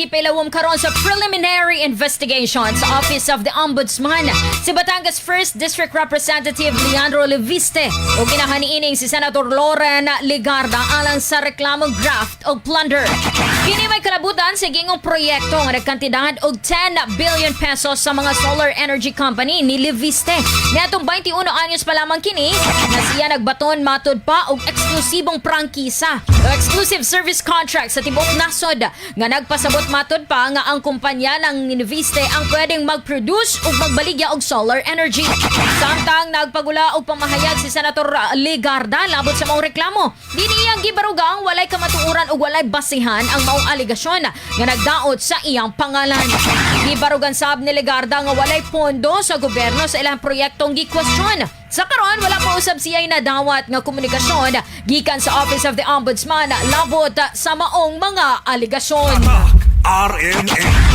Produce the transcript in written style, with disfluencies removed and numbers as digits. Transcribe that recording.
Gipailawom karon sa preliminary investigation sa Office of the Ombudsman si Batangas 1st District Representative Leandro Leviste o kinahaniining si Senator Loren Legarda alang sa reklamong Graft o Plunder. Kini may kalabutan sa gingong proyekto nga nagkantidad og 10 billion pesos sa mga solar energy company ni Leviste. Netong 21 anyos pa lamang kini na siya nagbaton matud pa og eksklusibong prangkisa o exclusive service contract sa tibuok nasod nga nagpasabot matud pa nga ang kumpanya ng Leviste ang pwedeng mag-produce ug magbaligya og solar energy. Samtang nagpagula og pamahayag si Senator Legarda labot sa maong reklamo. Dini iyang gibarugang walay kamatuoran ug walay basihan ang maong aligasyon nga nagdaot sa iyang pangalan. Gibarugan sab ni Legarda nga walay pondo sa gobyerno sa ilang proyektong gikwestiyon. Sa karon wala pa usab siya'y nadawat nga komunikasyon gikan sa Office of the Ombudsman labot sa maong mga aligasyon. RMN